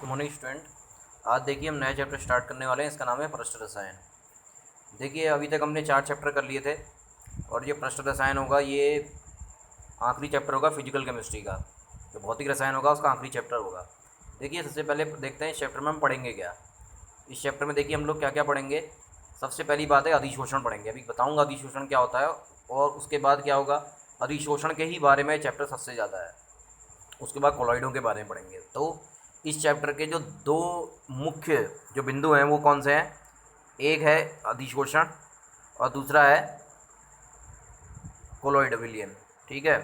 Morning student. आज देखिए हम नया चैप्टर स्टार्ट करने वाले हैं। इसका नाम है पृष्ठ रसायन। देखिए अभी तक हमने 4 चैप्टर कर लिए थे और ये पृष्ठ रसायन होगा, ये आखिरी चैप्टर होगा फिजिकल केमिस्ट्री का। जो भौतिक रसायन होगा उसका आखिरी चैप्टर होगा। देखिए सबसे पहले देखते हैं इस चैप्टर में हम पढ़ेंगे क्या। इस चैप्टर में देखिए हम लोग क्या क्या पढ़ेंगे। सबसे पहली बात है अधिशोषण पढ़ेंगे। अभी बताऊँगा अधिशोषण क्या होता है और उसके बाद क्या होगा। अधिशोषण के ही बारे में चैप्टर सबसे ज़्यादा है। उसके बाद कोलॉइडों के बारे में पढ़ेंगे। तो इस चैप्टर के जो दो मुख्य जो बिंदु हैं वो कौन से हैं। एक है अधिशोषण और दूसरा है कोलॉइड विलियन। ठीक है,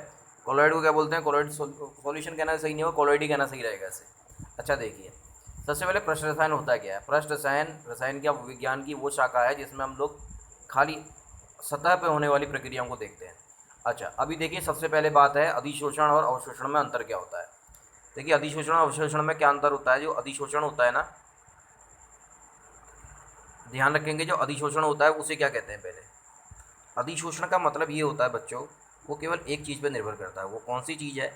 कोलॉइड को क्या बोलते हैं, कोलॉइड सॉल्यूशन कहना सही नहीं होगा, कोलॉइड ही कहना सही रहेगा ऐसे। अच्छा देखिए सबसे पहले पृष्ठ रसायन होता है क्या है। पृष्ठ रसायन रसायन का विज्ञान की वो शाखा है जिसमें हम लोग खाली सतह पे होने वाली प्रक्रियाओं को देखते हैं। अच्छा अभी देखिए सबसे पहले बात है अधिशोषण और अवशोषण में अंतर क्या होता है। देखिए अधिशोषण और अवशोषण में क्या अंतर होता है। जो अधिशोषण होता है ना, ध्यान रखेंगे, जो अधिशोषण होता है उसे क्या कहते हैं। पहले अधिशोषण का मतलब ये होता है बच्चों, वो केवल एक चीज़ पर निर्भर करता है। वो कौन सी चीज़ है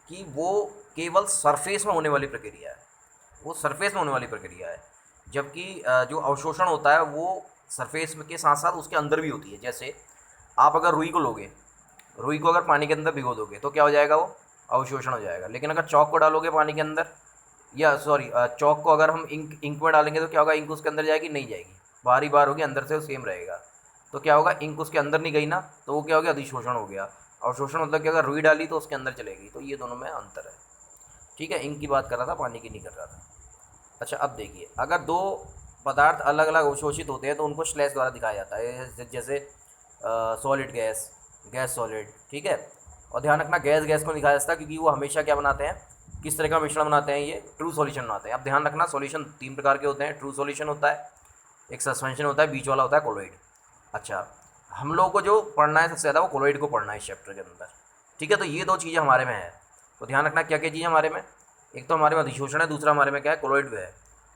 कि वो केवल सरफेस में होने वाली प्रक्रिया है। वो सरफेस में होने वाली प्रक्रिया है। जबकि जो अवशोषण होता है वो सरफेस के साथ साथ उसके अंदर भी होती है। जैसे आप अगर रुई को लोगे, रुई को अगर पानी के अंदर भिगो दोगे तो क्या हो जाएगा, वो अवशोषण हो जाएगा। लेकिन अगर चौक को डालोगे पानी के अंदर, या सॉरी चौक को अगर हम इंक में डालेंगे तो क्या होगा, इंक उसके अंदर जाएगी, नहीं जाएगी, बाहर ही बाहर होगी, अंदर से वो सेम रहेगा। तो क्या होगा, इंक उसके अंदर नहीं गई ना, तो वो क्या हो गया, अधिशोषण हो गया। अवशोषण मतलब कि अगर रुई डाली तो उसके अंदर चलेगी। तो ये दोनों में अंतर है। ठीक है, इंक की बात कर रहा था, पानी की नहीं कर रहा था। अच्छा अब देखिए अगर दो पदार्थ अलग अलग अवशोषित होते हैं तो उनको स्लैश द्वारा दिखाया जाता है। जैसे सॉलिड गैस, गैस सॉलिड। ठीक है, और ध्यान रखना गैस गैस को दिखाया जाता है क्योंकि वो हमेशा क्या बनाते हैं, किस तरह का मिश्रण बनाते हैं, ये ट्रू सॉल्यूशन बनाते हैं। अब ध्यान रखना सॉल्यूशन 3 प्रकार के होते हैं। ट्रू सॉल्यूशन होता है, एक सस्पेंशन होता है, बीच वाला होता है कोलॉइड। अच्छा हम लोगों को जो पढ़ना है सबसे ज़्यादा वो कोलॉइड को पढ़ना है इस चैप्टर के अंदर। ठीक है, तो ये दो चीज़ें हमारे में है। तो ध्यान रखना क्या क्या चीज़ें हमारे में, एक तो हमारे में अधिशोषण है, दूसरा हमारे में क्या है, कोलॉइड है।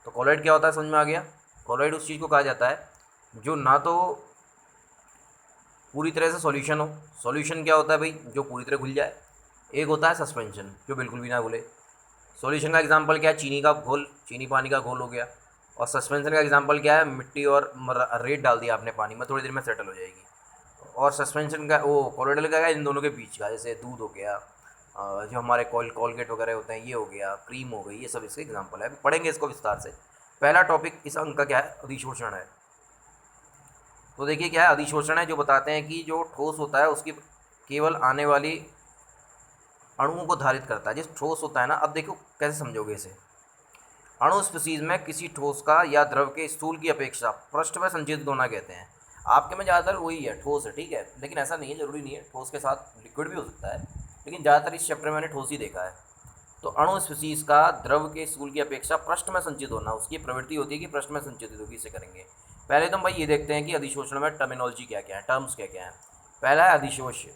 तो कोलॉइड क्या होता है, समझ में आ गया। कोलॉइड उस चीज़ को कहा जाता है जो ना तो पूरी तरह से सॉल्यूशन हो। सॉल्यूशन क्या होता है भाई, जो पूरी तरह घुल जाए। एक होता है सस्पेंशन, जो बिल्कुल भी ना घुले। सॉल्यूशन का एग्जांपल क्या है, चीनी का घोल, चीनी पानी का घोल हो गया। और सस्पेंशन का एग्जांपल क्या है, मिट्टी और रेत डाल दिया आपने पानी में, थोड़ी देर में सेटल हो जाएगी। और सस्पेंशन का वो कोलोइडल का है इन दोनों के बीच का, जैसे दूध हो गया, जो हमारे कोलगेट वगैरह होते हैं ये हो गया, क्रीम हो गई, ये सब इसके एग्जांपल है। पढ़ेंगे इसको विस्तार से। पहला टॉपिक इस अंक का क्या है, अधिशोषण है। तो देखिए क्या है, अधिशोषण है जो बताते हैं कि जो ठोस होता है उसकी केवल आने वाली अणुओं को धारित करता है। जिस ठोस होता है ना, अब देखो कैसे समझोगे इसे। अणु स्पीसीज में किसी ठोस का या द्रव के स्थूल की अपेक्षा पृष्ठ में संचित होना कहते हैं। आपके में ज़्यादातर वही है, ठोस है। ठीक है, लेकिन ऐसा नहीं है, ज़रूरी नहीं है, ठोस के साथ लिक्विड भी हो सकता है। लेकिन ज़्यादातर इस चैप्टर में मैंने ठोस ही देखा है। तो अणु स्पीसीज का द्रव के स्थूल की अपेक्षा पृष्ठ में संचित होना, उसकी प्रवृत्ति होती है कि पृष्ठ में संचित होगी। इसे करेंगे पहले तो हम भाई ये देखते हैं कि अधिशोषण में टर्मिनोलॉजी क्या क्या है, टर्म्स क्या क्या है। पहला है अधिशोष्य।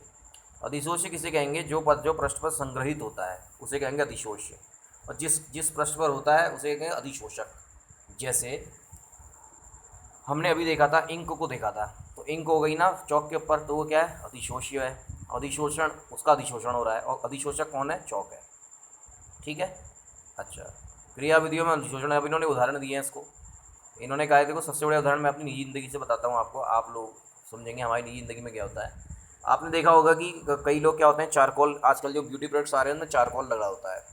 अधिशोष्य किसे कहेंगे, जो पद जो पृष्ठ पर संग्रहित होता है उसे कहेंगे अधिशोष्य। और जिस जिस पृष्ठ पर होता है उसे कहेंगे अधिशोषक। जैसे हमने अभी देखा था, इंक को देखा था, तो इंक हो गई ना चौक के ऊपर, तो वो क्या है, अधिशोष्य है। अधिशोषण, उसका अधिशोषण हो रहा है, और अधिशोषक कौन है, चौक है। ठीक है। अच्छा क्रिया विधियों में अधिशोषण, अब इन्होंने उदाहरण दिए हैं इसको। इन्होंने कहा है, देखो सबसे बड़ा उदाहरण मैं अपनी निजी ज़िंदगी से बताता हूँ आपको, आप लोग समझेंगे हमारी निजी ज़िंदगी में क्या होता है। आपने देखा होगा कि कई लोग क्या होते हैं, चारकोल, आजकल जो ब्यूटी प्रोडक्ट्स आ रहे हैं उनमें चारकोल लगा होता है।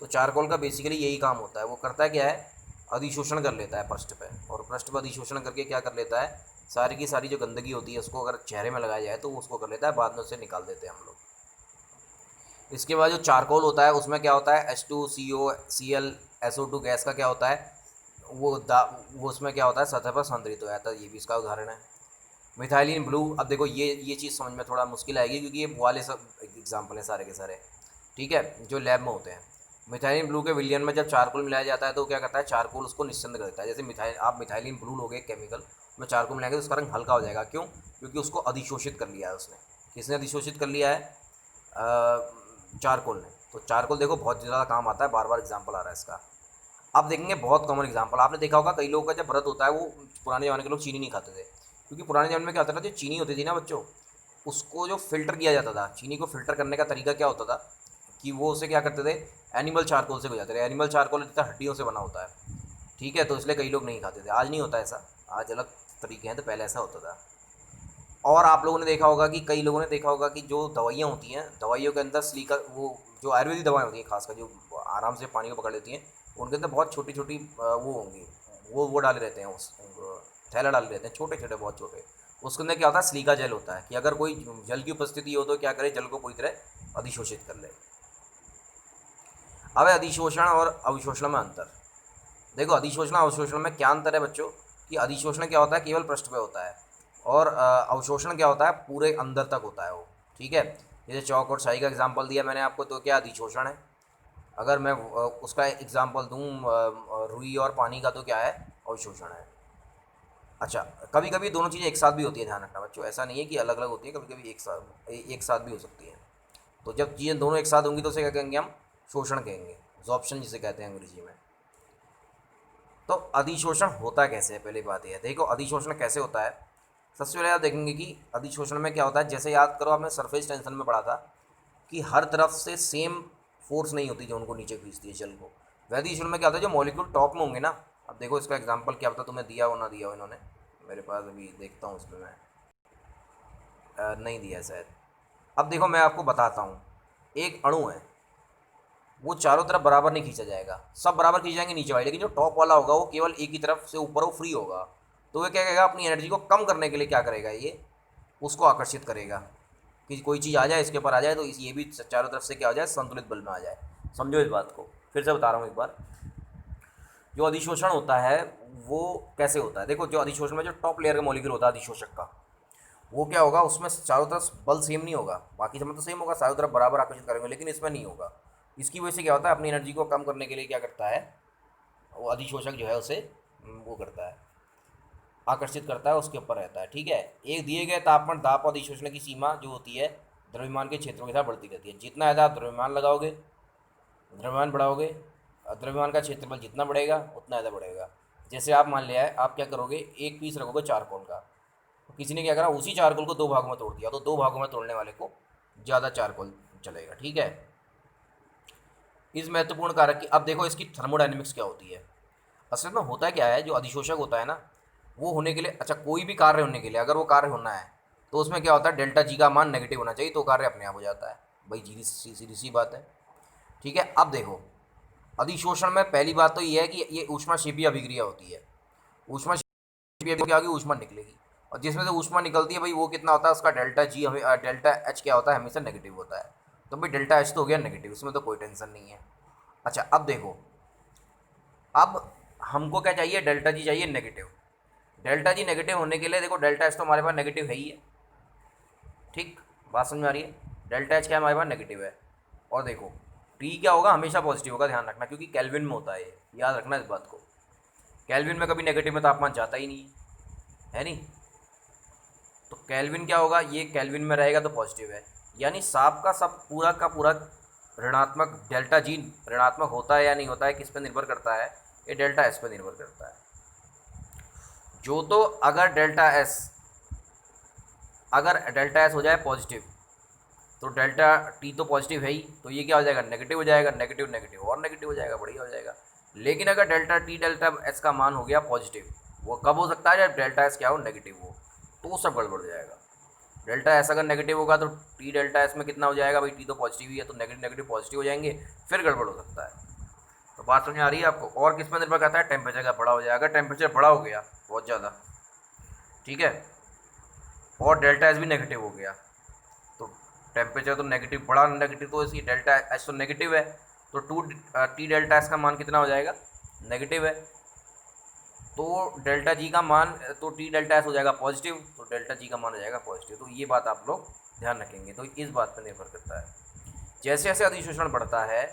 तो चारकोल का बेसिकली यही काम होता है। वो करता है क्या है, अधिशोषण कर लेता है पृष्ठ पे, और पृष्ठ पर अधिशोषण करके क्या कर लेता है, सारी की सारी जो गंदगी होती है उसको अगर चेहरे में लगाया जाए तो वो उसको कर लेता है, बाद में उसे निकाल देते हैं हम लोग। इसके बाद जो चारकोल होता है उसमें क्या होता है, H2CO Cl SO2 गैस का क्या होता है, वो उसमें क्या होता है, सतह पर संतरित हो जाता है। ये भी इसका उदाहरण है। मिथाइलिन ब्लू, अब देखो ये चीज़ समझ में थोड़ा मुश्किल आएगी क्योंकि ये वाले सब एग्जाम्पल हैं सारे के सारे। ठीक है, जो लैब में होते हैं। मिथाइलिन ब्लू के विलियन में जब चारकोल मिलाया जाता है तो क्या करता है, चारकोल उसको निस्संद कर देता है। जैसे आप मिथाइलिन ब्लू लोगे केमिकल में, चारकोल मिलाएंगे तो उसका रंग हल्का हो जाएगा। क्यों, क्योंकि उसको अधिशोषित कर लिया है उसने। किसने अधिशोषित कर लिया है, चारकोल ने। तो चारकोल देखो बहुत ज़्यादा काम आता है, बार बार एग्जाम्पल आ रहा है इसका। अब देखेंगे बहुत कॉमन एग्जाम्पल, आपने देखा होगा कई लोगों का जब व्रत होता है, वो पुराने ज़माने के लोग चीनी नहीं खाते थे। क्योंकि पुराने ज़माने में क्या होता था, जो चीनी होती थी ना बच्चों, उसको जो फिल्टर किया जाता था, चीनी को फिल्टर करने का तरीका क्या होता था कि वो उसे क्या करते थे, एनिमल चारकोल से गुजारते थे। एनिमल चारकोल जितना हड्डियों से बना होता है, ठीक है, तो इसलिए कई लोग नहीं खाते थे। आज नहीं होता ऐसा, आज अलग तरीके हैं, तो पहले ऐसा होता था। और आप लोगों ने देखा होगा कि कई लोगों ने देखा होगा कि जो दवाइयाँ होती हैं, दवाइयों के अंदर स्लीका, वो जो आयुर्वेदिक दवाएँ होती हैं खासकर, जो आराम से पानी को पकड़ लेती हैं, उनके अंदर बहुत छोटी छोटी वो होंगी, वो डाले रहते हैं, उस थैला डाले रहते हैं, छोटे छोटे, बहुत छोटे। उसके अंदर क्या होता है, स्लीका जेल होता है, कि अगर कोई जल की उपस्थिति हो तो क्या करे, जल को पूरी तरह अधिशोषित कर ले। अब है अधिशोषण और अवशोषण में अंतर। देखो, अधिशोषण अवशोषण में क्या अंतर है बच्चों, कि अधिशोषण क्या होता है, केवल पृष्ठ पे होता है, और अवशोषण क्या होता है, पूरे अंदर तक होता है वो, ठीक है। जैसे चौक और शाही का एग्जांपल दिया मैंने आपको, तो क्या अधिशोषण है। अगर मैं उसका एग्जांपल दूँ रुई और पानी का, तो क्या है, अवशोषण है। अच्छा, कभी कभी दोनों चीज़ें एक साथ भी होती है, ध्यान रखना बच्चों, ऐसा नहीं है कि अलग अलग होती है, कभी कभी एक साथ भी हो सकती है। तो जब चीज़ें दोनों एक साथ होंगी तो उसे क्या कहेंगे हम, शोषण कहेंगे, एब्जॉर्प्शन जिसे कहते हैं अंग्रेजी में। तो अधिशोषण होता कैसे है, पहली बात यह है। देखो, अधिशोषण कैसे होता है, सबसे पहले आप देखेंगे कि अधिशोषण में क्या होता है। जैसे याद करो, आपने सरफेस टेंशन में पढ़ा था कि हर तरफ से सेम फोर्स नहीं होती जो उनको नीचे खींचती है जल को। वैसे अधिशोषण में क्या होता है, जो मॉलिक्यूल टॉप में होंगे ना, अब देखो इसका एग्जाम्पल क्या पता तुम्हें दिया हो ना दिया हो इन्होंने, मेरे पास अभी देखता हूँ उसमें मैं, नहीं दिया है शायद। अब देखो मैं आपको बताता हूँ, एक अणु है, वो चारों तरफ बराबर नहीं खींचा जाएगा, सब बराबर खींच जाएंगे नीचे वाले, लेकिन जो टॉप वाला होगा वो केवल एक ही तरफ से ऊपर वो फ्री होगा। तो वह क्या करेगा, अपनी एनर्जी को कम करने के लिए क्या करेगा, ये उसको आकर्षित करेगा कि कोई चीज़ आ जाए इसके ऊपर आ जाए, तो ये भी चारों तरफ से क्या हो जाए, संतुलित बल में आ जाए। समझो इस बात को, फिर से बता रहा हूँ एक बार। जो अधिशोषण होता है वो कैसे होता है, देखो, जो अधिशोषण में जो टॉप लेयर का मॉलिक्यूल होता है अधिशोषक का, वो क्या होगा, उसमें चारों तरफ बल सेम नहीं होगा, बाकी सब में तो सेम होगा, चारों तरफ बराबर आकर्षित करेंगे, लेकिन इसमें नहीं होगा। इसकी वजह से क्या होता है, अपनी एनर्जी को कम करने के लिए क्या करता है, वो अधिशोषक जो है उसे वो करता है, आकर्षित करता है, उसके ऊपर रहता है, ठीक है। एक दिए गए तापमान दाब और अधिशोषण की सीमा जो होती है द्रव्यमान के क्षेत्रों के साथ बढ़ती रहती है। जितना ज़्यादा आप द्रव्यमान लगाओगे, द्रव्यमान बढ़ाओगे, द्रव्यमान का क्षेत्रफल जितना बढ़ेगा उतना ज़्यादा बढ़ेगा। जैसे आप मान लिया है, आप क्या करोगे, एक पीस रखोगे चारकोल का, तो किसी ने क्या करा, उसी चारकोल को दो भागों में तोड़ दिया, तो दो भागों में तोड़ने वाले को ज़्यादा चारकोल चलेगा, ठीक है। इस महत्वपूर्ण कारक की, अब देखो इसकी थर्मोडायनेमिक्स क्या होती है। असल में होता क्या है, जो अधिशोषक होता है ना, वो होने के लिए, अच्छा, कोई भी कार्य होने के लिए, अगर वो कार्य होना है तो उसमें क्या होता है, डेल्टा जी का मान नेगेटिव होना चाहिए, तो कार्य अपने आप हो जाता है भाई, सीधी सी बात है, ठीक है। अब देखो, अधिशोषण में पहली बात तो ये है कि ये ऊष्माक्षेपीय अभिक्रिया होती है। ऊष्माक्षेपीय अभिक्रिया होगी, ऊष्मा निकलेगी, और जिसमें से ऊष्मा निकलती है भाई, वो कितना होता है, उसका डेल्टा जी हमें, डेल्टा एच क्या होता है, हमेशा नेगेटिव होता है। तो भाई डेल्टा एच तो हो गया नेगेटिव, इसमें तो कोई टेंशन नहीं है। अच्छा, अब देखो, अब हमको क्या चाहिए, डेल्टा जी चाहिए नेगेटिव। डेल्टा जी नेगेटिव होने के लिए देखो, डेल्टा एच तो हमारे पास नेगेटिव है ही है, ठीक, बात समझ में आ रही है। डेल्टा एच क्या है, हमारे पास नेगेटिव है। और देखो, टी क्या होगा, हमेशा पॉजिटिव होगा, ध्यान रखना, क्योंकि केल्विन में होता है ये, याद रखना इस बात को। केल्विन में कभी नेगेटिव में तापमान जाता ही नहीं है नहीं। तो केल्विन क्या होगा, ये केल्विन में रहेगा तो पॉजिटिव है, यानी साफ का पूरा ऋणात्मक, डेल्टा जी ऋणात्मक होता है या नहीं होता है, किस पर निर्भर करता है, ये डेल्टा एस पर निर्भर करता है। जो तो अगर डेल्टा एस हो जाए पॉजिटिव, तो डेल्टा टी तो पॉजिटिव है ही, तो ये क्या हो जाएगा, नेगेटिव हो जाएगा, नेगेटिव नेगेटिव और नेगेटिव हो जाएगा, बढ़िया हो जाएगा। लेकिन अगर डेल्टा टी डेल्टा एस का मान हो गया पॉजिटिव, वो कब हो सकता है, जब डेल्टा एस क्या हो, नेगेटिव हो, तो सब गड़बड़ हो जाएगा। डेल्टा एस अगर नेगेटिव होगा तो टी डेल्टा एस में कितना हो जाएगा भाई, टी तो पॉजिटिव ही है, तो नेगेटिव नेगेटिव पॉजिटिव हो जाएंगे, फिर गड़बड़ हो सकता है। तो बात समझ आ रही है आपको। और किस पर निर्भर करता है, टेम्परेचर का बड़ा हो जाएगा, अगर टेम्परेचर बड़ा हो गया बहुत ज़्यादा, ठीक है, और डेल्टा एस भी नेगेटिव हो गया, तो टेम्परेचर तो नेगेटिव, बड़ा नेगेटिव, तो इसकी डेल्टा एच तो नेगेटिव है, तो टी डेल्टा एस का मान कितना हो जाएगा, नेगेटिव है, तो डेल्टा जी का मान, तो टी डेल्टा एस हो जाएगा पॉजिटिव, तो डेल्टा जी का मान हो जाएगा पॉजिटिव। तो ये बात आप लोग ध्यान रखेंगे, तो इस बात पर निर्भर करता है। जैसे जैसे अधिशोषण बढ़ता है,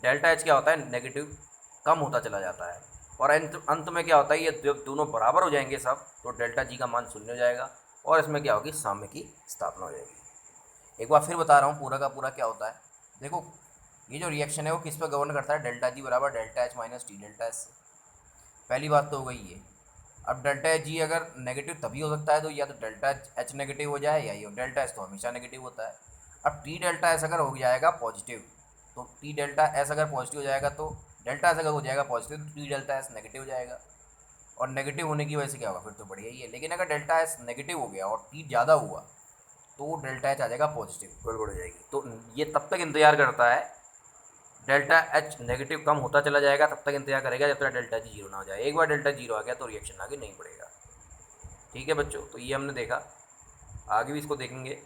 डेल्टा एच क्या होता है, नेगेटिव कम होता चला जाता है, और अंत में क्या होता है, ये जब दोनों बराबर हो जाएंगे सब, तो डेल्टा जी का मान शून्य हो जाएगा, और इसमें क्या होगी, साम्य की स्थापना हो जाएगी। एक बार फिर बता रहा हूँ पूरा का पूरा क्या होता है। देखो, ये जो रिएक्शन है वो किस पर गवर्न करता है, डेल्टा जी बराबर delta H minus T delta S. पहली बात तो हो गई ये। अब डेल्टा एच जी अगर नेगेटिव तभी हो सकता है, तो या तो डेल्टा एच नेगेटिव हो जाए, या ये डेल्टा एच तो हमेशा नेगेटिव होता है। अब टी डेल्टा एस अगर हो जाएगा पॉजिटिव, तो टी डेल्टा एस अगर पॉजिटिव हो जाएगा तो डेल्टा एस अगर हो जाएगा पॉजिटिव तो टी डेल्टा एस नेगेटिव हो जाएगा, और नेगेटिव होने की वजह से क्या होगा, फिर तो बढ़िया ही है। लेकिन अगर डेल्टा एस नेगेटिव हो गया और टी ज़्यादा हुआ तो डेल्टा एच आ जाएगा पॉजिटिव, गड़बड़ हो जाएगी। तो ये तब तक इंतजार करता है, डेल्टा एच नेगेटिव कम होता चला जाएगा, तब तक इंतजार करेगा जब तक डेल्टा जी जीरो ना हो जाए। एक बार डेल्टा जीरो आ गया तो रिएक्शन आगे नहीं बढ़ेगा। ठीक है बच्चों, तो ये हमने देखा, आगे भी इसको देखेंगे।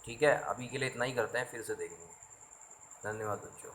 ठीक है, अभी के लिए इतना ही करते हैं, फिर से देखेंगे। धन्यवाद बच्चों।